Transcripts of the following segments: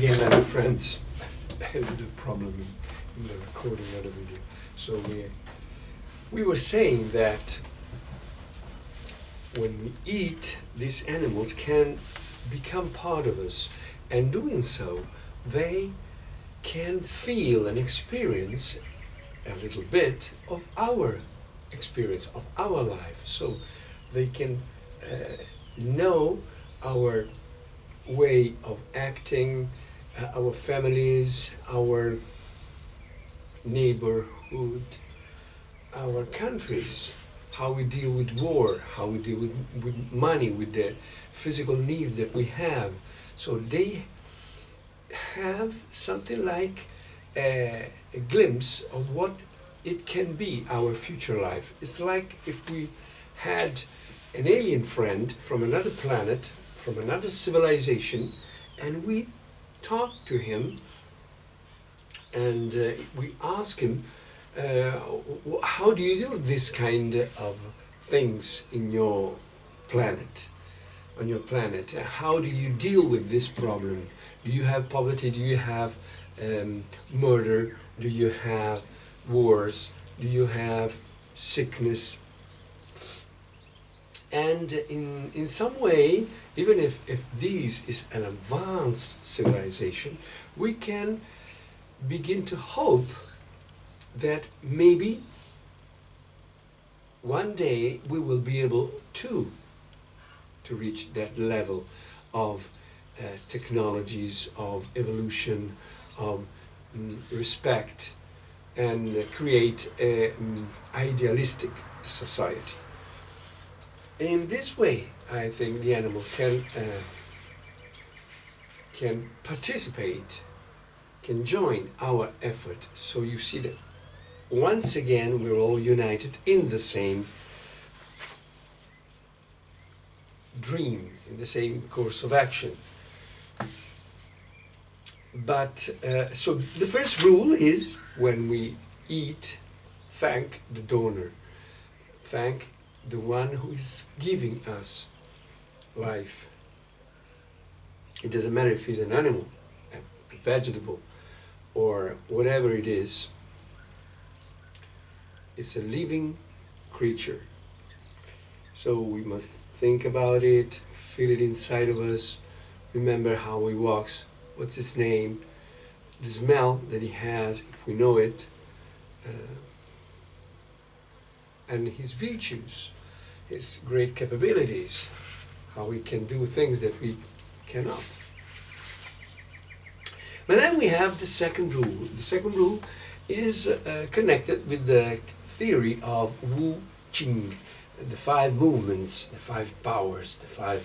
again, my dear friends. I had a little problem in the recording of the video. So we were saying that when we eat, these animals can become part of us, and doing so, they can feel and experience a little bit of our experience, of our life. So they can know our way of acting, our families, our neighborhood, our countries, how we deal with war, how we deal with money, with the physical needs that we have. So they have something like a glimpse of what it can be, our future life. It's like if we had an alien friend from another planet, from another civilization, and we talk to him and we ask him, how do you do this kind of things in your planet, on your planet? How do you deal with this problem? Do you have poverty? Do you have murder? Do you have wars? Do you have sickness? And in some way, even if this is an advanced civilization, we can begin to hope that maybe one day we will be able to reach that level of technologies, of evolution, of respect, and create an idealistic society. In this way, I think the animal can participate, can join our effort. So you see that once again we're all united in the same dream, in the same course of action. But so the first rule is, when we eat, thank the donor, thank the one who is giving us life. It doesn't matter if he's an animal, a vegetable, or whatever it is. It's a living creature. So we must think about it, feel it inside of us, remember how he walks, what's his name, the smell that he has, if we know it, and his virtues, his great capabilities, how he can do things that we cannot. But then we have the second rule. The second rule is connected with the theory of Wu Qing, the 5 movements, the 5 powers, the 5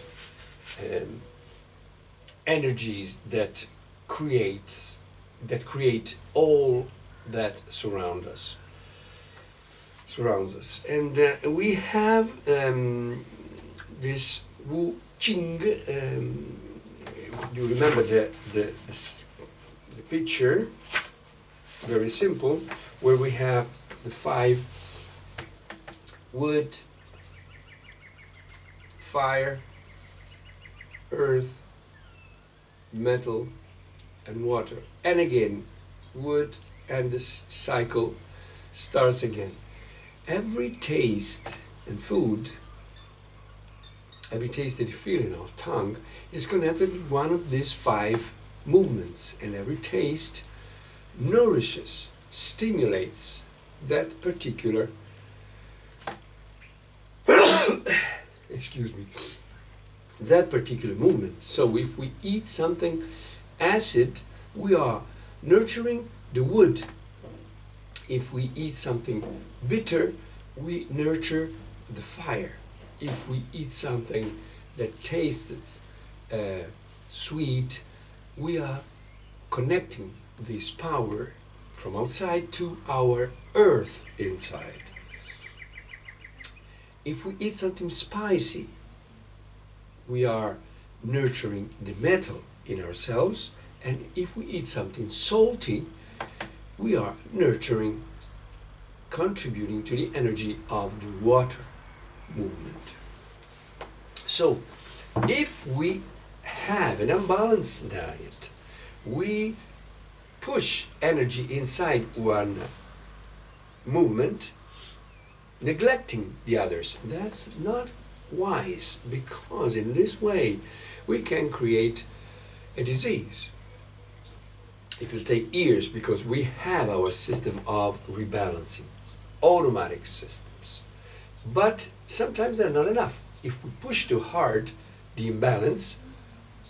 energies that create all that surrounds us. And we have this Wu Qing. You remember the picture? Very simple, where we have the 5: wood, fire, earth, metal, and water. And again, wood, and this cycle starts again. Every taste in food, every taste that you feel in our tongue, is connected with one of these 5 movements, and every taste nourishes, stimulates that particular excuse me, that particular movement. So if we eat something acid, we are nurturing the wood. If we eat something bitter, we nurture the fire. If we eat something that tastes sweet, we are connecting this power from outside to our earth inside. If we eat something spicy, we are nurturing the metal in ourselves, and if we eat something salty, we are nurturing, contributing to the energy of the water movement. So, if we have an unbalanced diet, we push energy inside one movement, neglecting the others. That's not wise, because in this way we can create a disease. It will take years because we have our system of rebalancing, automatic systems. But sometimes they're not enough. If we push too hard the imbalance,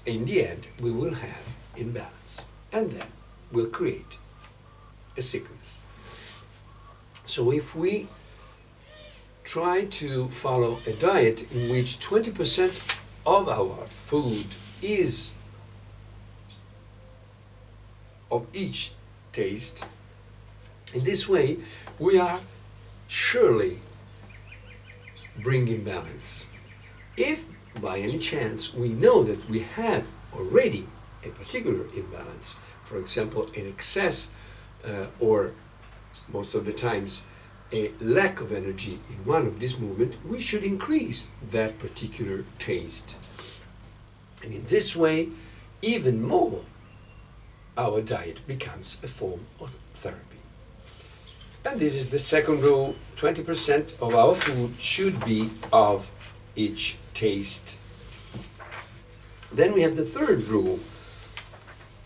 in the end we will have imbalance, and then we'll create a sickness. So if we try to follow a diet in which 20% of our food is of each taste, in this way we are surely bringing balance. If by any chance we know that we have already a particular imbalance, for example an excess or most of the times a lack of energy in one of these movements, we should increase that particular taste. And in this way, even more, our diet becomes a form of therapy. And this is the second rule: 20% of our food should be of each taste. Then we have the third rule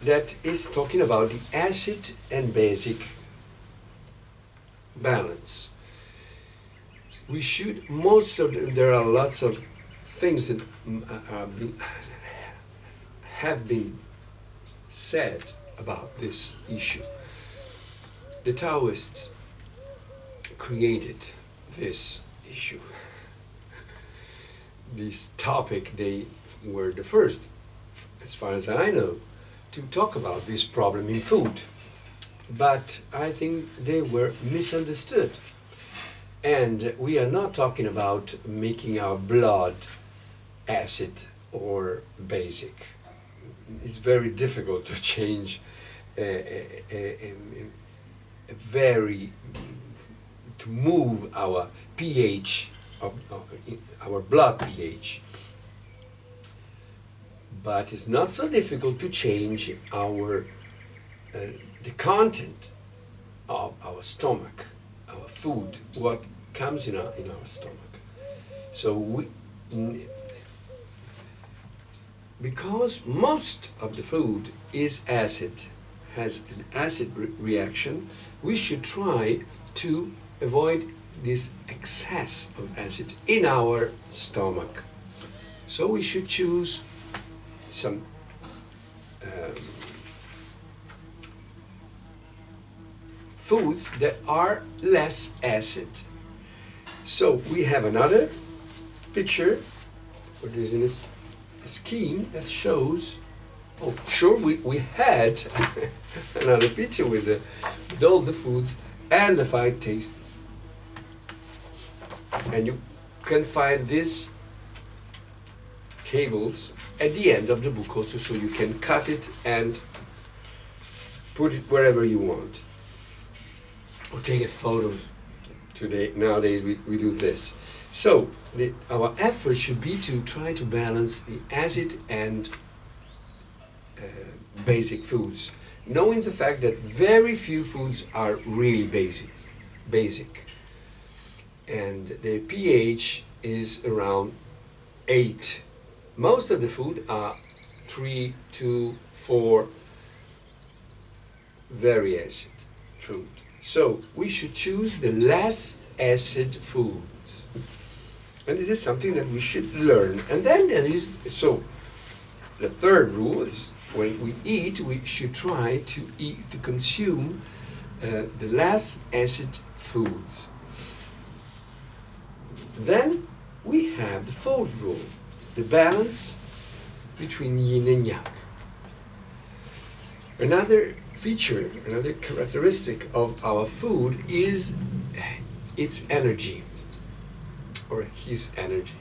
that is talking about the acid and basic balance. We should, there are lots of things that have been said about this issue. The Taoists created this issue, this topic. They were the first, as far as I know, to talk about this problem in food. But I think they were misunderstood. And we are not talking about making our blood acid or basic. It's very difficult to change to move our pH, our blood pH. But it's not so difficult to change the content of our stomach, our food, what comes in our stomach. So because most of the food is acid, has an acid reaction, we should try to avoid this excess of acid in our stomach. So we should choose some foods that are less acid. So we have another picture, what is in this scheme that shows, oh sure, we had another picture with all the foods and the 5 tastes. And you can find these tables at the end of the book also, so you can cut it and put it wherever you want. Or take a photo. Nowadays we do this. So our effort should be to try to balance the acid and basic foods, knowing the fact that very few foods are really basic. And the pH is around 8. Most of the food are 3 to 4 very acid food. So we should choose the less acid foods. And this is something that we should learn. And then there is, so the third rule is when we eat, we should try to consume the less acid foods. Then we have the fourth rule, the balance between yin and yang. Another feature, another characteristic of our food is its energy, or his energy,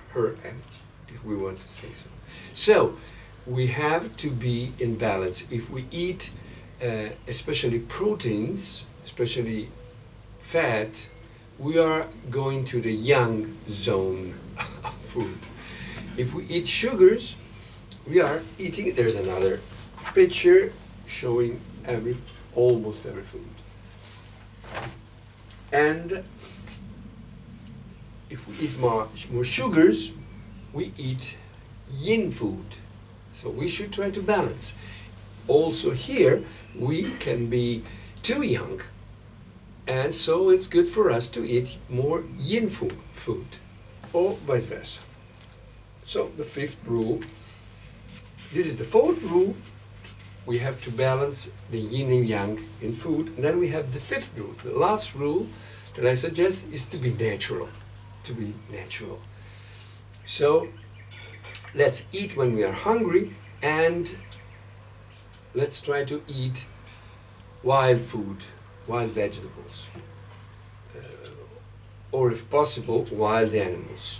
her energy, if we want to say so. So we have to be in balance. If we eat especially proteins, especially fat, we are going to the yang zone of food. If we eat sugars, we are eating, there's another picture showing almost every food. And if we eat more sugars, we eat yin food. So we should try to balance. Also here, we can be too young, and so it's good for us to eat more yin food, or vice versa. So the fifth rule, this is the fourth rule, we have to balance the yin and yang in food. And then we have the fifth rule, the last rule that I suggest is to be natural. To be natural. So let's eat when we are hungry, and let's try to eat wild food, wild vegetables, or if possible, wild animals.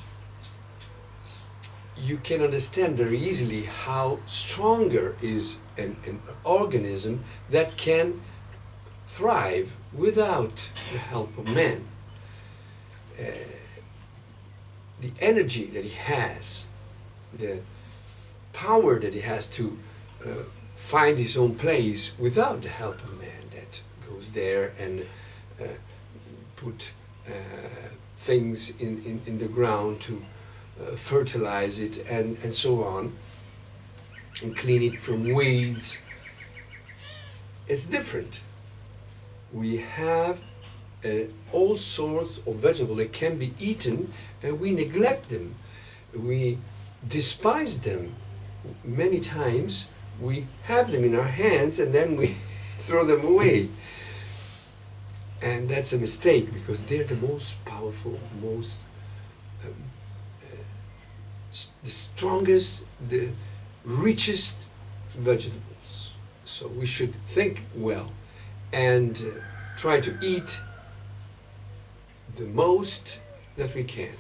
You can understand very easily how stronger is an organism that can thrive without the help of man. The energy that he has, the power that he has to find his own place without the help of man that goes there and put things in the ground to fertilize it and so on, and clean it from weeds. It's different. We have all sorts of vegetables that can be eaten, and we neglect them. We despise them. Many times we have them in our hands and then we throw them away. And that's a mistake, because they're the most powerful, most the strongest, the richest vegetables. So we should think well and try to eat the most that we can,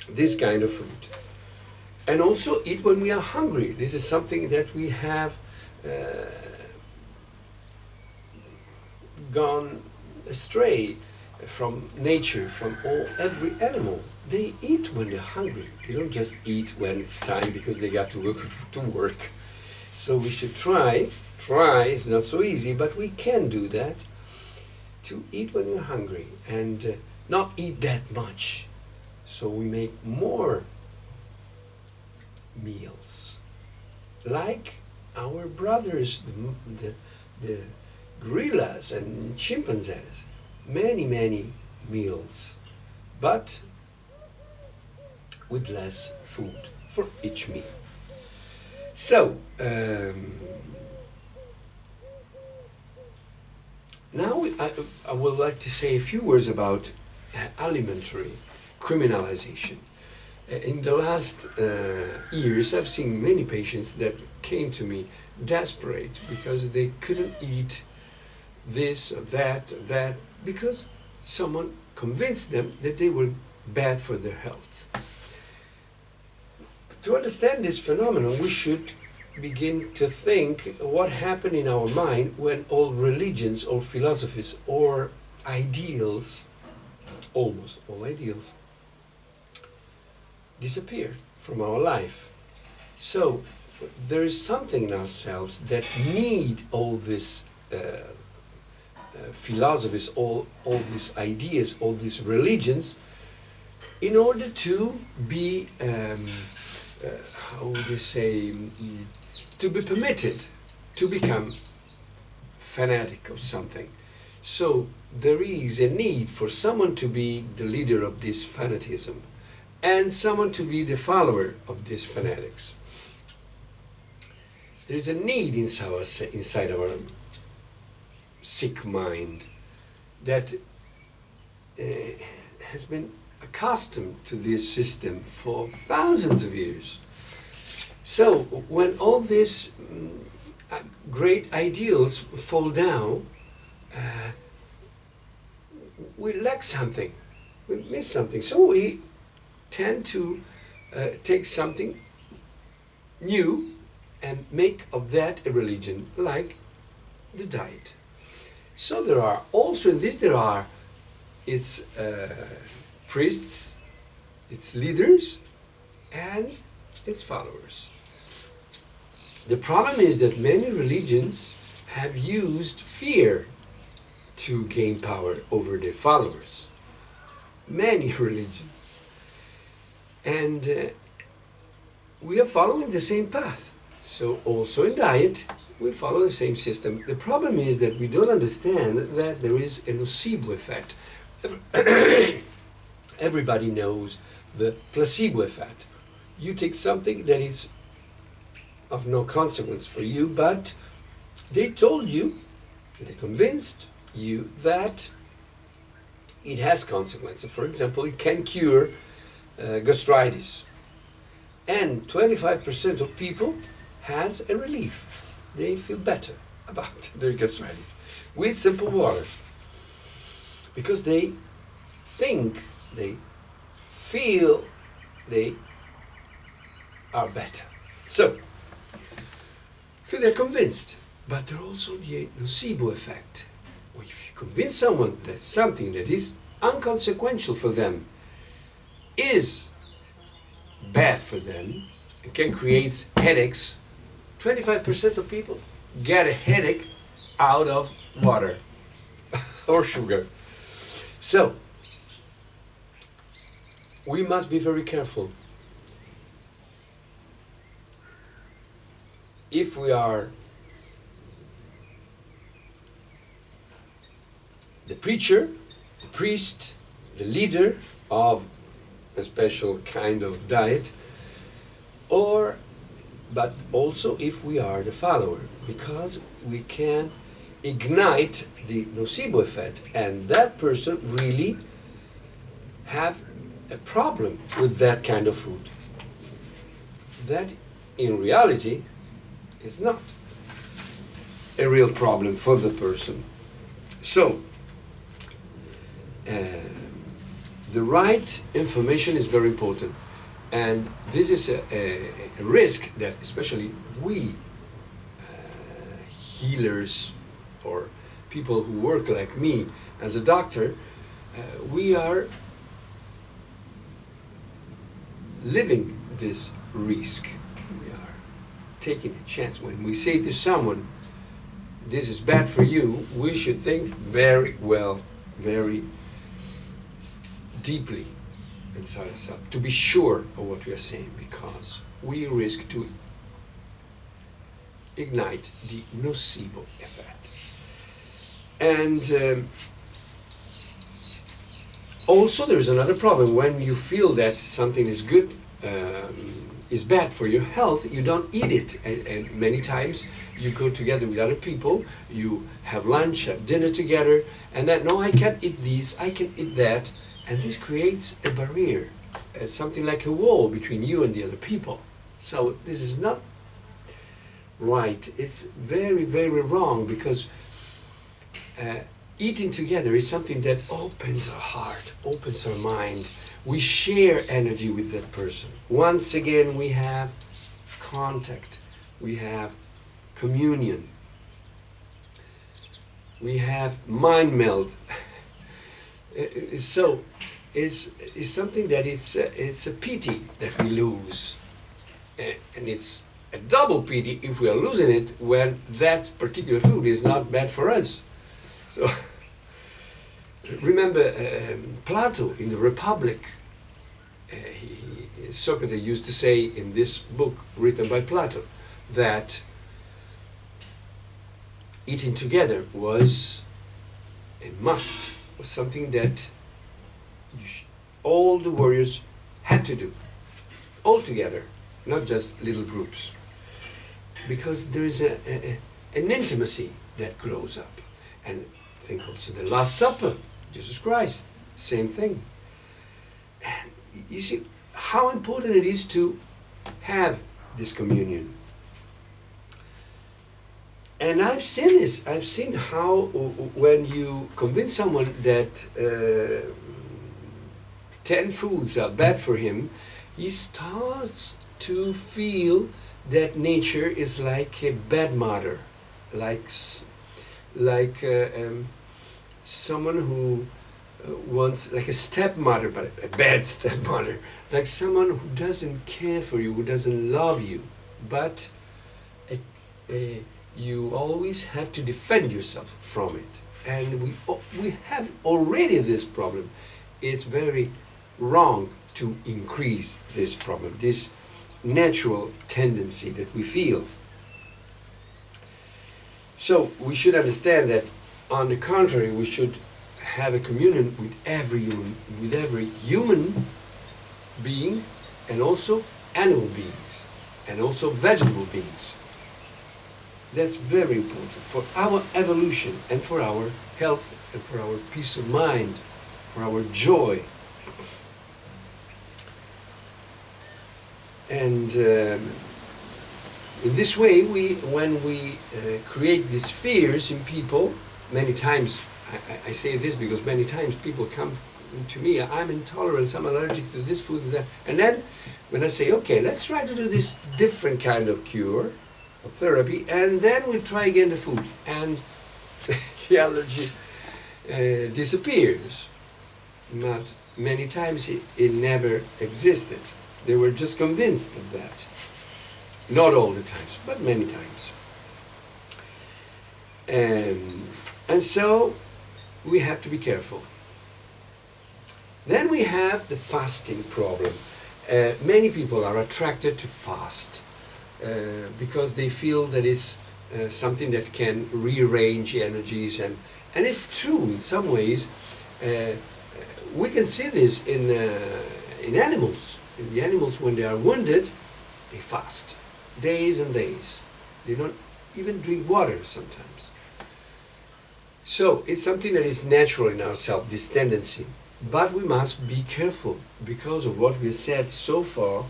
this kind of food. And also eat when we are hungry. This is something that we have gone astray from nature, from every animal. They eat when they're hungry. They don't just eat when it's time because they got to work. So we should try, it's not so easy, but we can do that, to eat when we're hungry and not eat that much. So we make more meals, like our brothers, the gorillas and chimpanzees, many meals, but with less food for each meal. So now I would like to say a few words about alimentary criminalization. In the last years, I've seen many patients that came to me desperate because they couldn't eat this or that, because someone convinced them that they were bad for their health. To understand this phenomenon, we should begin to think what happened in our mind when all religions or philosophies or ideals, almost all ideals, disappeared from our life. So there is something in ourselves that need all these philosophies, all these ideas, all these religions, in order to be, how would you say, to be permitted to become fanatic of something. So there is a need for someone to be the leader of this fanatism and someone to be the follower of these fanatics. There is a need inside our sick mind that has been accustomed to this system for thousands of years. So when all these great ideals fall down, we lack something, we miss something. So we tend to take something new and make of that a religion, like the diet. So there are also in this, there are its priests, its leaders, and its followers. The problem is that many religions have used fear to gain power over their followers. Many religions. And we are following the same path. So also in diet, we follow the same system. The problem is that we don't understand that there is a nocebo effect. Everybody knows the placebo effect. You take something that is of no consequence for you, but they told you, they convinced you that it has consequences. For example, it can cure gastritis. And 25% of people has a relief. They feel better about their gastritis with simple water. Because they think, they feel they are better. So, because they're convinced. But there's also the nocebo effect. Or if you convince someone that something that is inconsequential for them is bad for them, it can create headaches. 25% of people get a headache out of water or sugar. So, we must be very careful. If we are the preacher, the priest, the leader of a special kind of diet, but also if we are the follower, because we can ignite the nocebo effect, and that person really have a problem with that kind of food. That in reality is not a real problem for the person. So, the right information is very important, and this is a risk that especially we healers or people who work like me as a doctor, we are living this risk. We are taking a chance. When we say to someone, this is bad for you, we should think very well, very deeply inside ourselves to be sure of what we are saying, because we risk to ignite the nocebo effect. And also there's another problem. When you feel that something is good, is bad for your health, you don't eat it. And many times you go together with other people, you have lunch, have dinner together, and that, no, I can't eat this, I can eat that. And this creates a barrier, something like a wall between you and the other people. So this is not right. It's very, very wrong, because eating together is something that opens our heart, opens our mind. We share energy with that person. Once again, we have contact. We have communion. We have mind meld. So it's something that it's a pity that we lose, and it's a double pity if we are losing it when that particular food is not bad for us. So remember Plato in the Republic. Socrates used to say in this book written by Plato that eating together was a must. Was something that all the warriors had to do, all together, not just little groups, because there is an intimacy that grows up. And think also the Last Supper, Jesus Christ, same thing. And you see how important it is to have this communion. And I've seen this. I've seen how when you convince someone that 10 foods are bad for him, he starts to feel that nature is like a bad mother, like someone who wants, like a stepmother, but a bad stepmother, like someone who doesn't care for you, who doesn't love you, but a you always have to defend yourself from it. And we have already this problem. It's very wrong to increase this problem, this natural tendency that we feel. So we should understand that, on the contrary, we should have a communion with every human being, and also animal beings, and also vegetable beings. That's very important for our evolution and for our health and for our peace of mind, for our joy. And in this way, when we create these fears in people, many times, I say this because many times people come to me, I'm intolerant, I'm allergic to this food and that. And then when I say, okay, let's try to do this different kind of cure, of therapy, and then we'll try again the food. And the allergy disappears. Not many times it never existed. They were just convinced of that. Not all the times, but many times. And so we have to be careful. Then we have the fasting problem. Many people are attracted to fast because they feel that it's something that can rearrange energies, and it's true in some ways. We can see this in animals. In the animals, when they are wounded, they fast days and days. They don't even drink water sometimes. So it's something that is natural in ourselves, this tendency. But we must be careful because of what we have said so far.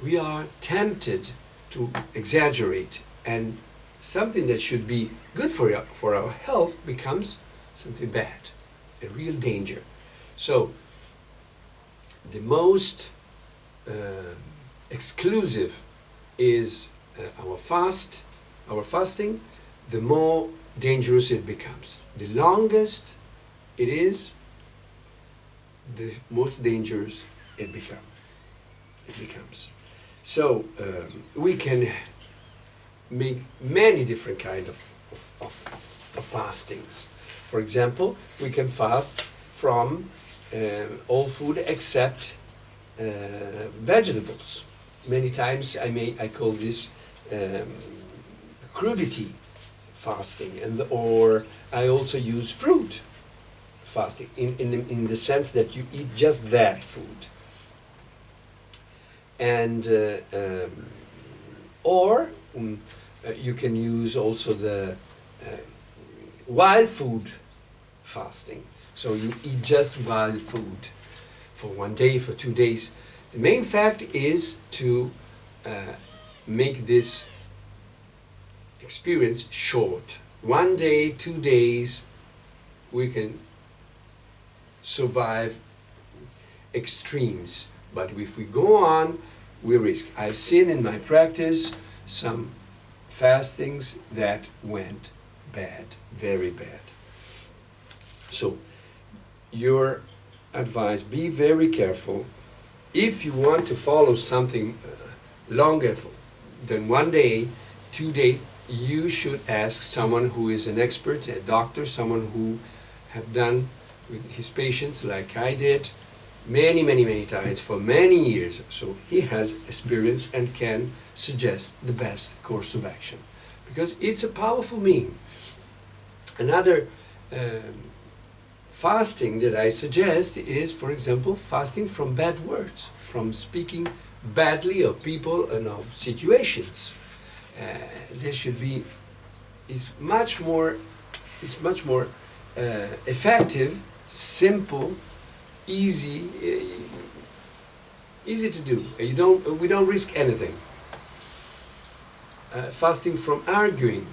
We are tempted to exaggerate, and something that should be good for our health becomes something bad, a real danger. So the most exclusive is our fasting, the more dangerous it becomes. The longest it is, the most dangerous it becomes. So we can make many different kinds of fastings. For example, we can fast from all food except vegetables. Many times I call this crudity fasting, or I also use fruit fasting in the sense that you eat just that food. And you can use also the wild food fasting. So you eat just wild food for 1 day, for 2 days. The main fact is to make this experience short. 1 day, 2 days, we can survive extremes. But if we go on, we risk. I've seen in my practice some fastings that went bad, very bad. So your advice, be very careful. If you want to follow something longer than 1 day, 2 days, you should ask someone who is an expert, a doctor, someone who have done with his patients like I did many times for many years. So he has experience and can suggest the best course of action, because it's a powerful means. Another fasting that I suggest is, for example, fasting from bad words, from speaking badly of people and of situations. There should be, it's much more effective, simple, easy to do. We don't risk anything. Fasting from arguing.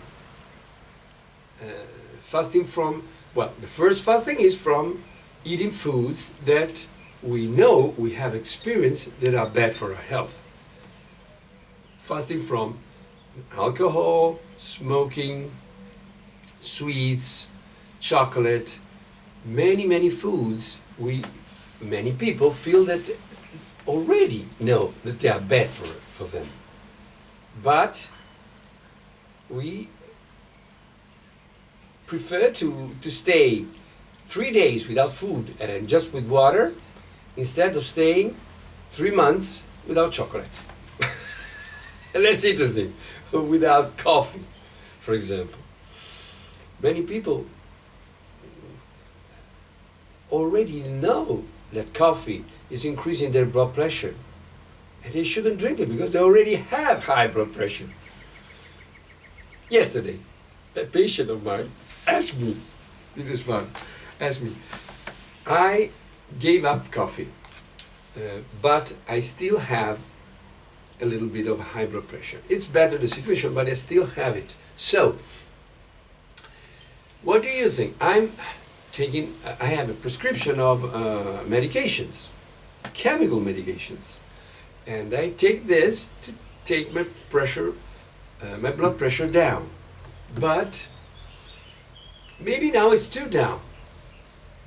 Fasting from, the first fasting is from eating foods that we know, we have experienced, that are bad for our health. Fasting from alcohol, smoking, sweets, chocolate, many foods. Many people feel that already know that they are bad for them. But we prefer to stay 3 days without food and just with water instead of staying 3 months without chocolate. And that's interesting. Without coffee, for example. Many people already know that coffee is increasing their blood pressure, and they shouldn't drink it because they already have high blood pressure. Yesterday, a patient of mine asked me, this is fun, asked me, I gave up coffee, but I still have a little bit of high blood pressure. It's better the situation, but I still have it. So, what do you think? I have a prescription of medications, chemical medications, and I take this to take my pressure, my blood pressure down. But maybe now it's too down.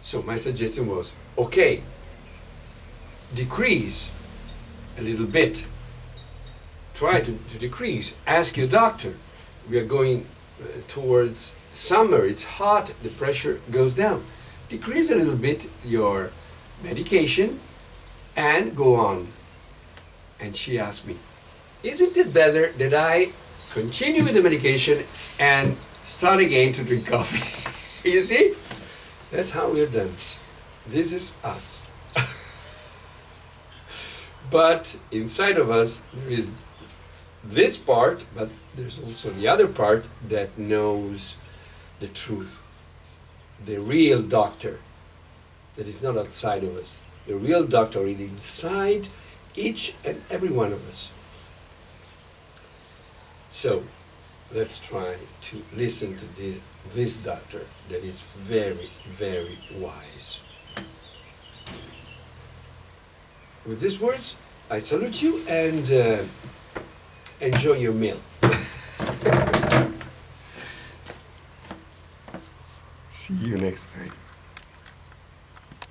So my suggestion was, okay, decrease a little bit. Try to decrease. Ask your doctor. We are going towards summer, it's hot, the pressure goes down. Decrease a little bit your medication and go on. And she asked me, isn't it better that I continue with the medication and start again to drink coffee? You see? That's how we're done. This is us. But inside of us, there is this part, but there's also the other part that knows the truth. The real doctor that is not outside of us. The real doctor is inside each and every one of us. So let's try to listen to this doctor that is very, very wise. With these words, I salute you and enjoy your meal. See you next time.